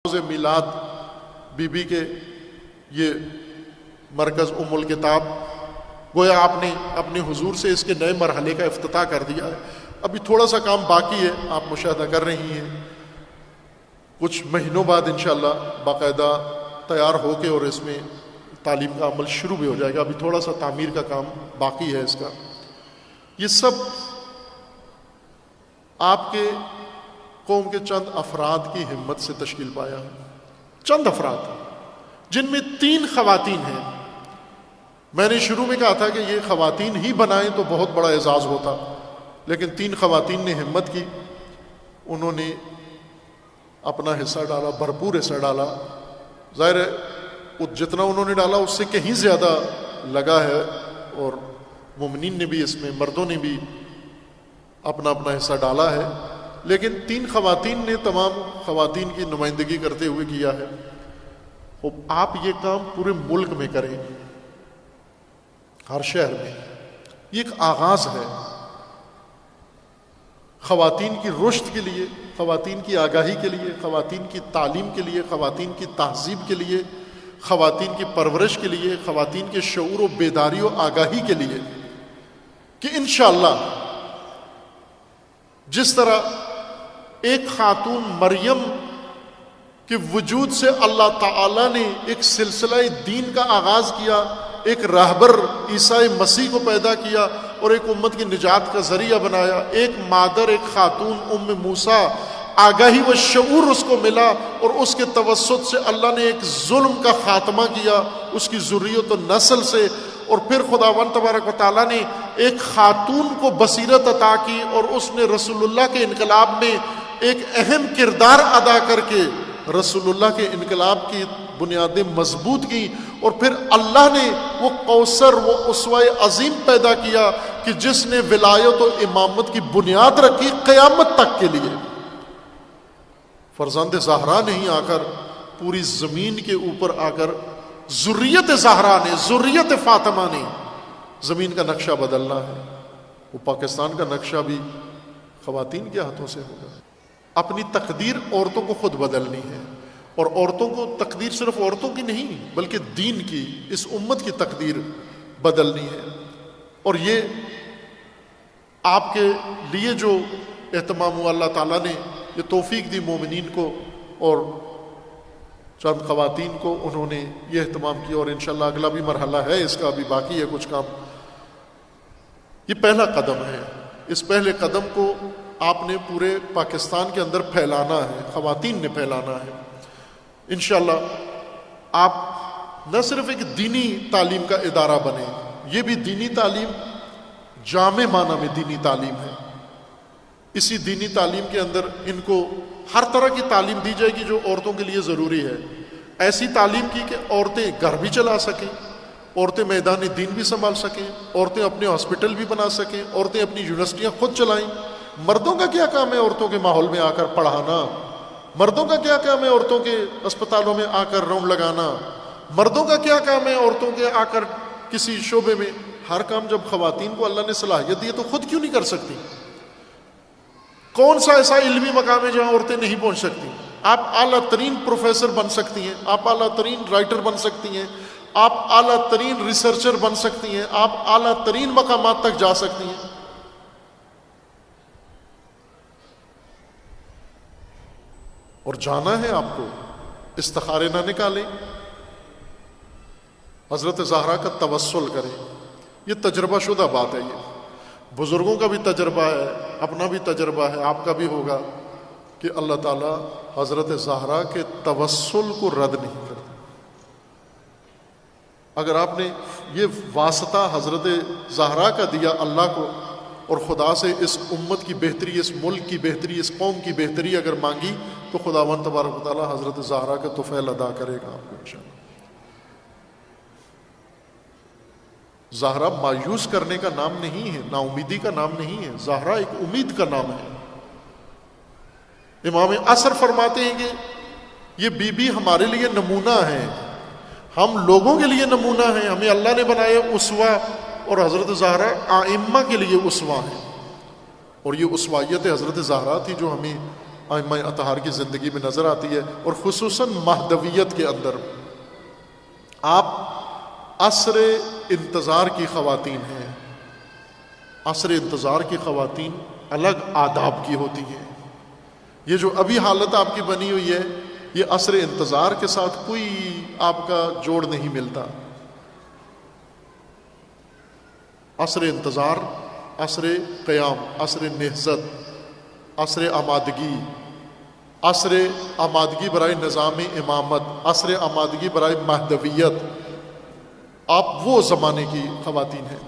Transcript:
روز میلاد be be کے یہ مرکز ام الکتاب، گویا آپ نے اپنے حضور سے اس کے نئے مرحلے کا افتتاح کر دیا ہے۔ ابھی تھوڑا سا کام باقی ہے، آپ مشاہدہ کر رہی ہیں، کچھ مہینوں بعد انشاءاللہ باقاعدہ تیار ہو کے اور اس میں تعلیم کا عمل شروع بھی ہو جائے گا۔ ابھی تھوڑا سا تعمیر کا کام باقی ہے اس کا۔ یہ سب آپ کے قوم کے چند افراد کی ہمت سے تشکیل پایا ہے، چند افراد جن میں 3 خواتین ہیں۔ میں نے شروع میں کہا تھا کہ یہ خواتین ہی بنائیں تو بہت بڑا اعزاز ہوتا، لیکن 3 خواتین نے ہمت کی، انہوں نے اپنا حصہ ڈالا، بھرپور حصہ ڈالا۔ ظاہر ہے جتنا انہوں نے ڈالا اس سے کہیں زیادہ لگا ہے، اور مومنین نے بھی اس میں، مردوں نے بھی اپنا اپنا حصہ ڈالا ہے، لیکن 3 خواتین نے تمام خواتین کی نمائندگی کرتے ہوئے کیا ہے۔ آپ یہ کام پورے ملک میں کریں، ہر شہر میں، یہ ایک آغاز ہے خواتین کی رشد کے لیے، خواتین کی آگاہی کے لیے، خواتین کی تعلیم کے لیے، خواتین کی تہذیب کے لیے، خواتین کی پرورش کے لیے، خواتین کے شعور و بیداری و آگاہی کے لیے، کہ انشاءاللہ جس طرح ایک خاتون مریم کے وجود سے اللہ تعالیٰ نے ایک سلسلہ دین کا آغاز کیا، ایک راہبر عیسیٰ مسیح کو پیدا کیا اور ایک امت کی نجات کا ذریعہ بنایا، ایک مادر، ایک خاتون ام موسیٰ، آگاہی و شعور اس کو ملا، اور اس کے توسط سے اللہ نے ایک ظلم کا خاتمہ کیا اس کی ذریت و نسل سے، اور پھر خداوند تبارک و تعالیٰ نے ایک خاتون کو بصیرت عطا کی، اور اس نے رسول اللہ کے انقلاب میں ایک اہم کردار ادا کر کے رسول اللہ کے انقلاب کی بنیادیں مضبوط کی، اور پھر اللہ نے وہ کوثر، وہ اسوہ عظیم پیدا کیا کہ جس نے ولایت و امامت کی بنیاد رکھی قیامت تک کے لیے۔ فرزند زہرا نے ہی آ کر پوری زمین کے اوپر آ کر ذریت زہرا نے، ذریت فاطمہ نے زمین کا نقشہ بدلنا ہے۔ وہ پاکستان کا نقشہ بھی خواتین کے ہاتھوں سے ہوگا۔ اپنی تقدیر عورتوں کو خود بدلنی ہے، اور عورتوں کو تقدیر صرف عورتوں کی نہیں بلکہ دین کی، اس امت کی تقدیر بدلنی ہے۔ اور یہ آپ کے لیے جو اہتمام ہوا، اللہ تعالیٰ نے یہ توفیق دی مومنین کو اور چند خواتین کو، انہوں نے یہ اہتمام کیا، اور انشاءاللہ اگلا بھی مرحلہ ہے اس کا، ابھی باقی ہے کچھ کام۔ یہ پہلا قدم ہے، اس پہلے قدم کو آپ نے پورے پاکستان کے اندر پھیلانا ہے، خواتین نے پھیلانا ہے۔ انشاءاللہ آپ نہ صرف ایک دینی تعلیم کا ادارہ بنے، یہ بھی دینی تعلیم جامع معنی میں دینی تعلیم ہے۔ اسی دینی تعلیم کے اندر ان کو ہر طرح کی تعلیم دی جائے گی جو عورتوں کے لیے ضروری ہے۔ ایسی تعلیم کی کہ عورتیں گھر بھی چلا سکیں، عورتیں میدان دین بھی سنبھال سکیں، عورتیں اپنے ہاسپٹل بھی بنا سکیں، عورتیں اپنی یونیورسٹیاں خود چلائیں۔ مردوں کا کیا کام ہے عورتوں کے ماحول میں آ کر پڑھانا؟ مردوں کا کیا کام ہے عورتوں کے اسپتالوں میں آ کر راؤنڈ لگانا؟ مردوں کا کیا کام ہے عورتوں کے آ کر کسی شعبے میں؟ ہر کام جب خواتین کو اللہ نے صلاحیت دی ہے تو خود کیوں نہیں کر سکتی؟ کون سا ایسا علمی مقام ہے جہاں عورتیں نہیں پہنچ سکتی؟ آپ اعلیٰ ترین پروفیسر بن سکتی ہیں، آپ اعلیٰ ترین رائٹر بن سکتی ہیں، آپ اعلیٰ ترین ریسرچر بن سکتی ہیں، آپ اعلیٰ ترین مقامات تک جا سکتی ہیں۔ اور جانا ہے آپ کو، استخارے نہ نکالیں، حضرت زہرا کا توسل کریں۔ یہ تجربہ شدہ بات ہے، یہ بزرگوں کا بھی تجربہ ہے، اپنا بھی تجربہ ہے، آپ کا بھی ہوگا کہ اللہ تعالیٰ حضرت زہرا کے توسل کو رد نہیں کرتا۔ اگر آپ نے یہ واسطہ حضرت زہرا کا دیا اللہ کو، اور خدا سے اس امت کی بہتری، اس ملک کی بہتری، اس قوم کی بہتری اگر مانگی تو خداوند تبارک و تعالیٰ حضرت زہرا کا طفیل ادا کرے گا آپ کو انشاءاللہ۔ زہرا مایوس کرنے کا نام نہیں ہے، نا امیدی کا نام نہیں ہے، زہرا ایک امید کا نام ہے۔ امام عصر فرماتے ہیں کہ یہ بی بی ہمارے لیے نمونہ ہے، ہم لوگوں کے لیے نمونہ ہیں، ہمیں اللہ نے بنایا اسوہ، اور حضرت زہرا آئمہ کے لیے اسوہ ہے، اور یہ اسوائیت حضرت زہرا تھی جو ہمیں ائمہ اطہار کی زندگی میں نظر آتی ہے، اور خصوصاً مہدویت کے اندر آپ عصر انتظار کی خواتین ہیں۔ عصر انتظار کی خواتین الگ آداب کی ہوتی ہیں۔ یہ جو ابھی حالت آپ کی بنی ہوئی ہے، یہ عصر انتظار کے ساتھ کوئی آپ کا جوڑ نہیں ملتا۔ عصر انتظار، عصر قیام، عصر نہضت، عصر آمادگی، عصر آمادگی برائے نظام امامت، عصر آمادگی برائے مہدویت، آپ وہ زمانے کی خواتین ہیں۔